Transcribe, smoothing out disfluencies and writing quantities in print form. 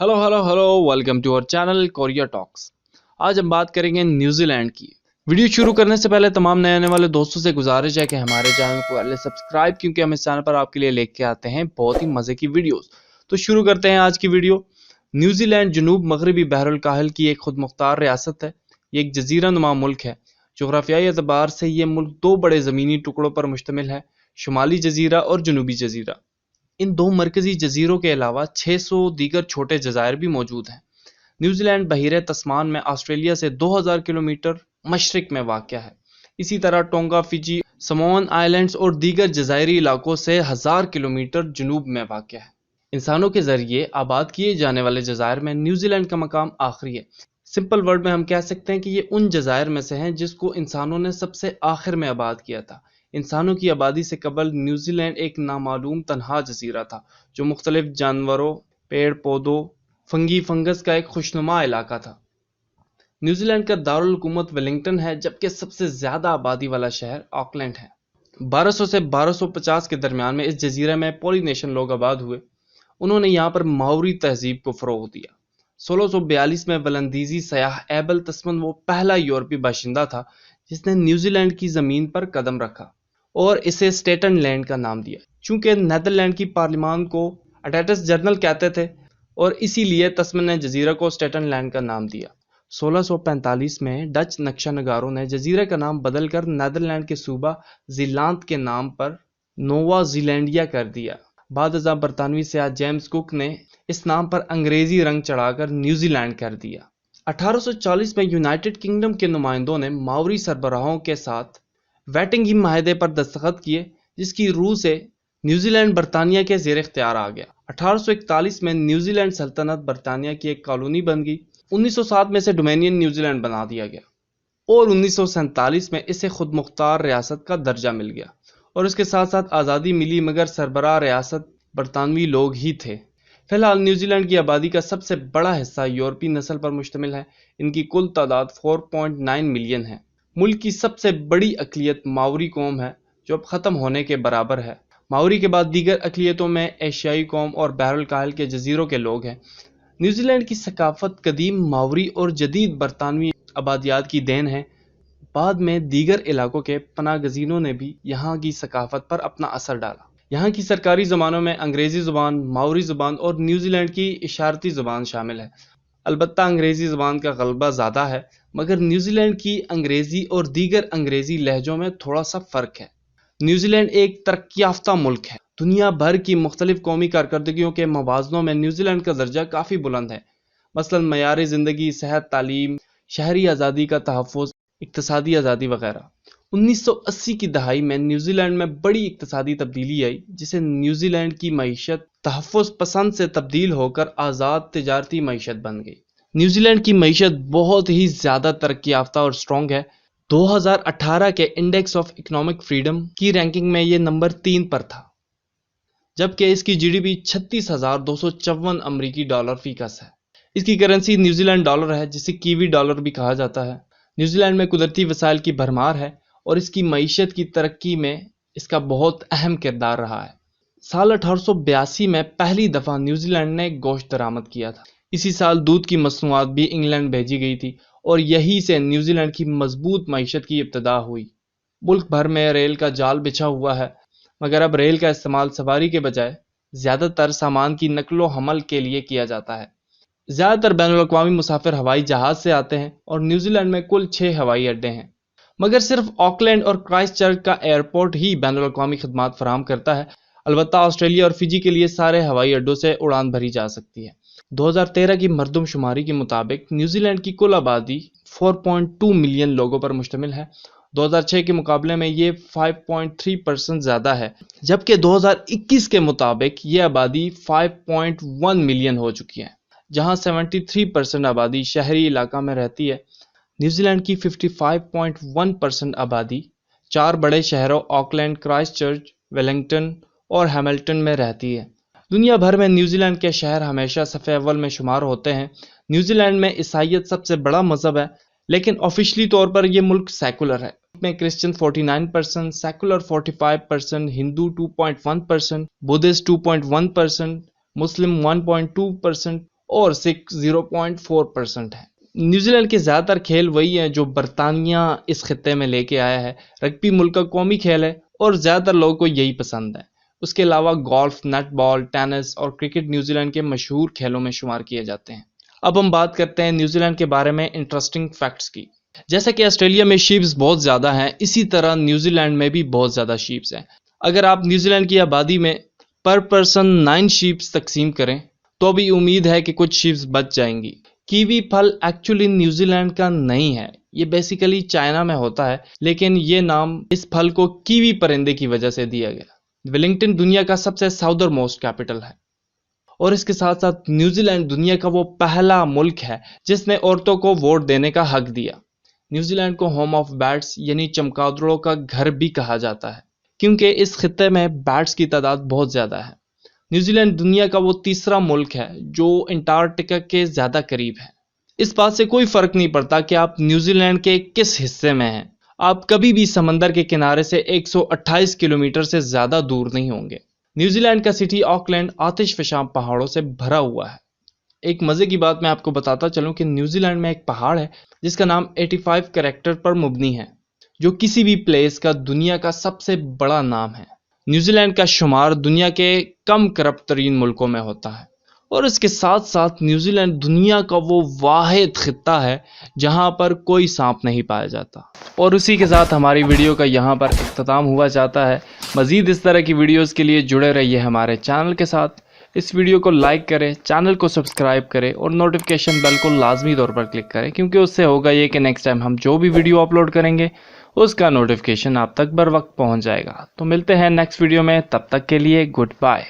Hello welcome to our channel Korea talks. आज हम बात करेंगे न्यूजी लैंड की। वीडियो शुरू करने से पहले तमाम नए आने वाले दोस्तों से गुजारिश है कि हमारे चैनल को पहले सब्सक्राइब, क्योंकि हम इस चैनल पर आपके लिए लेके आते हैं बहुत ही मजे की वीडियोस। तो शुरू करते हैं आज की वीडियो। न्यूजी लैंड जनूब मगरबी बहरुल काहिल की एक खुद मुख्तार रियासत है। ये एक जजीरा नुमा मुल्क है। जोग्राफियाई एतबार से ये मुल्क दो बड़े ज़मीनी टुकड़ों पर मुश्तमिल है, शुमाली जजीरा और जनूबी जजीरा। इन दो मरकजी जजीरों के अलावा 600 दीगर छोटे जजायर भी मौजूद हैं। न्यूजीलैंड बहीरे तस्मान में ऑस्ट्रेलिया से 2000 किलोमीटर मशरिक में वाक़या है। इसी तरह टोंगा, फिजी, समोन आइलैंड्स और दीगर जजायरी इलाकों से 1000 किलोमीटर जनूब में वाक़या है। इंसानों के जरिए आबाद किए जाने वाले जजायर में न्यूजीलैंड का मकाम आखिरी है। सिंपल वर्ड में हम कह सकते हैं कि ये उन जजायर में से हैं जिसको इंसानों ने सबसे आखिर में आबाद किया था। इंसानों की आबादी से कबल न्यूजीलैंड एक नामालूम तन्हा जजीरा था, जो मुख्तलिफ जानवरों, पेड़ पौधों, फंगस का एक खुशनुमा इलाका था। न्यूजीलैंड का दारुल हुकूमत वेलिंगटन है, जबकि सबसे ज्यादा आबादी वाला शहर ऑकलैंड है। 1200 से 1250 के दरमियान में इस जजीरे में पॉलिनेशियन लोग आबाद हुए। उन्होंने यहाँ पर माओरी तहजीब को फरोग दिया। 1642 में वलंदीजी सयाह एबल तस्मन वो पहला यूरोपीय बाशिंदा था जिसने न्यूजीलैंड की जमीन पर कदम रखा और इसे स्टेटन लैंड का नाम दिया। चूंकि नीदरलैंड की पार्लियामान को अटेटस जर्नल कहते थे और इसीलिए तस्मन ने जजीरा को स्टेटन लैंड का नाम दिया। 1645 में डच नक्शा नगारों ने जजीरे का नाम बदलकर नीदरलैंड के सूबा जीलांत के नाम पर नोवा जीलैंडिया कर दिया। बाद अज़ां बरतानवी सयाह जेम्स कुक ने इस नाम पर अंग्रेजी रंग चढ़ाकर न्यूजीलैंड कर दिया। 1840 में यूनाइटेड किंगडम के नुमाइंदों ने माओरी सरबराहों के साथ वेटिंगी माहदे पर दस्तखत किए, जिसकी रूह से न्यूजीलैंड बरतानिया के ज़ेर इख्तियार आ गया। 1841 में न्यूजीलैंड सल्तनत बरतानिया की एक कॉलोनी बन गई। 1907 में इसे डोमेनियन न्यूजीलैंड बना दिया गया और 1947 में इसे खुद मुख्तार रियासत का दर्जा मिल गया और इसके साथ साथ आज़ादी मिली, मगर सरबराह रियासत बरतानवी लोग ही थे। फिलहाल न्यूजीलैंड की आबादी का सबसे बड़ा हिस्सा यूरोपीय नस्ल पर मुश्तमिल है। इनकी कुल तादाद 4.9 मिलियन है। मुल्क की सबसे बड़ी अक़लियत माओरी कौम है, जो अब ख़त्म होने के बराबर है। माओरी के बाद दीगर अक़लियतों में एशियाई कौम और बहरुल काहिल के जजीरों के लोग हैं। न्यूजीलैंड की सकाफत कदीम माओरी और जदीद बरतानवी आबादियात की देन है। बाद में दीगर इलाकों के पनागज़ीनों ने भी यहाँ की सकाफत पर अपना असर डाला। यहाँ की सरकारी ज़बानों में अंग्रेज़ी ज़ुबान, माओरी ज़ुबान और न्यूजीलैंड की इशारती ज़ुबान शामिल है। अलबत्ता अंग्रेज़ी ज़ुबान का गलबा ज़्यादा है, मगर न्यूजीलैंड की अंग्रेज़ी और दीगर अंग्रेज़ी लहजों में थोड़ा सा फ़र्क है। न्यूजीलैंड एक तरक्की याफ्ता मुल्क है। दुनिया भर की मुख्तलिफ कौमी कारकर्दगियों के मवाज़नों में न्यूजीलैंड का दर्जा काफ़ी बुलंद है। मसलन मयारी ज़िंदगी, सेहत, तालीम, शहरी आज़ादी का तहफ़्फ़ुज़, इक़्तिसादी आज़ादी वगैरह। 1980 की दहाई में न्यूजीलैंड में बड़ी इक़्तिसादी तब्दीली आई, जिसे न्यूजीलैंड की मईशत तहफ़्फ़ुज़ पसंद से तब्दील होकर आज़ाद तिजारती मईशत बन गई। न्यूजीलैंड की मईशत बहुत ही ज़्यादा तरक्की याफ्ता और स्ट्रॉन्ग है। 2018 के इंडेक्स ऑफ इकोनॉमिक फ्रीडम की रैंकिंग में ये नंबर 3 पर था, जबकि इसकी जीडीपी 36,254 अमरीकी डॉलर फी गज है। इसकी करेंसी न्यूजीलैंड डॉलर है, जिसे कीवी डॉलर भी कहा जाता है। न्यूजीलैंड में कुदरती वसाइल की भरमार है और इसकी मईशत की तरक्की में इसका बहुत अहम किरदार रहा है। साल 1882 में पहली दफ़ा न्यूजीलैंड ने गोश्त दरामद किया था। इसी साल दूध की मसनूआत भी इंग्लैंड भेजी गई थी और यहीं से न्यूजीलैंड की मजबूत मईशत की इब्तिदा हुई। मुल्क भर में रेल का जाल बिछा हुआ है, मगर अब रेल का इस्तेमाल सवारी के बजाय ज़्यादातर सामान की नकलो हमल के लिए किया जाता है। ज़्यादातर बैनुल-अक़वामी मुसाफिर हवाई जहाज़ से आते हैं और न्यूजीलैंड में कुल 6 हवाई अड्डे हैं, मगर सिर्फ ऑकलैंड और क्राइस्टचर्च का एयरपोर्ट ही बैनुल-अक़वामी खदमात फराहम करता है। अलबत्ता ऑस्ट्रेलिया और फिजी के लिए सारे हवाई अड्डों से उड़ान भरी जा सकती है। 2013 की मरदमशुमारी के मुताबिक न्यूजीलैंड की कुल आबादी 4.2 मिलियन लोगों पर मुश्तमिल है। 2006 के मुकाबले में ये 5.3% ज़्यादा है, जबकि 2021 के मुताबिक ये आबादी 5.1 मिलियन हो चुकी है, जहां 73% आबादी शहरी इलाका में रहती है। न्यूजीलैंड की 55.1% आबादी 4 बड़े शहरों ऑकलैंड, क्राइस्टचर्च, वेलिंगटन और हैमिल्टन में रहती है। दुनिया भर में न्यूजीलैंड के शहर हमेशा सफ़े अव्वल में शुमार होते हैं। न्यूजीलैंड में ईसाईयत सबसे बड़ा मज़हब है, लेकिन ऑफिशियली तौर पर यह मुल्क सेकुलर है। में क्रिश्चियन 49%, सेकुलर 45%, हिंदू 2.1%, बुद्धिस्ट 2.1%, मुस्लिम 1.2% और सिख 0.4% है। न्यूजीलैंड के ज़्यादातर खेल वही हैं जो बरतानिया इस खित्ते में लेके आया है। रग्बी मुल्क का कौमी खेल है और ज़्यादातर लोगों को यही पसंद है। उसके अलावा गोल्फ, नेटबॉल, टेनिस और क्रिकेट न्यूजीलैंड के मशहूर खेलों में शुमार किए जाते हैं। अब हम बात करते हैं न्यूजीलैंड के बारे में इंटरेस्टिंग फैक्ट्स की। जैसा कि ऑस्ट्रेलिया में शीप्स बहुत ज़्यादा हैं, इसी तरह न्यूजीलैंड में भी बहुत ज़्यादा शीप्स हैं। अगर आप न्यूजीलैंड की आबादी में पर पर्सन 9 शीप्स तकसीम करें तो भी उम्मीद है कि कुछ शीप्स बच जाएंगी। कीवी फल एक्चुअली न्यूजीलैंड का नहीं है, ये बेसिकली चाइना में होता है, लेकिन ये नाम इस फल को कीवी परिंदे की वजह से दिया गया। वेलिंगटन दुनिया का सबसे साउदर्न मोस्ट कैपिटल है और इसके साथ साथ न्यूजीलैंड दुनिया का वो पहला मुल्क है जिसने औरतों को वोट देने का हक दिया। न्यूजीलैंड को होम ऑफ बैट्स यानी चमगादड़ों का घर भी कहा जाता है क्योंकि इस खित्ते में बैट्स की तादाद बहुत ज़्यादा है। न्यूजीलैंड दुनिया का वो तीसरा मुल्क है जो अंटार्कटिका के ज़्यादा करीब है। इस बात से कोई फ़र्क नहीं पड़ता कि आप न्यूजीलैंड के किस हिस्से में हैं, आप कभी भी समंदर के किनारे से 128 किलोमीटर से ज़्यादा दूर नहीं होंगे। न्यूजीलैंड का सिटी ऑकलैंड आतिशफशां पहाड़ों से भरा हुआ है। एक मज़े की बात मैं आपको बताता चलूं कि न्यूजीलैंड में एक पहाड़ है जिसका नाम 85 कैरेक्टर पर मुबनी है, जो किसी भी प्लेस का दुनिया का सबसे बड़ा नाम है। न्यूजीलैंड का शुमार दुनिया के कम करप्ट तरीन मुल्कों में होता है और इसके साथ साथ न्यूजीलैंड दुनिया का वो वाहिद खित्ता है जहां पर कोई सांप नहीं पाया जाता। और उसी के साथ हमारी वीडियो का यहां पर इख्तिताम हुआ जाता है। मज़ीद इस तरह की वीडियोस के लिए जुड़े रहिए हमारे चैनल के साथ। इस वीडियो को लाइक करें, चैनल को सब्सक्राइब करें और नोटिफिकेशन बेल को लाजमी तौर पर क्लिक करें, क्योंकि उससे होगा ये कि नेक्स्ट टाइम हम जो भी वीडियो अपलोड करेंगे उसका नोटिफिकेशन आप तक बर वक्त पहुंच जाएगा। तो मिलते हैं नेक्स्ट वीडियो में, तब तक के लिए गुड बाय।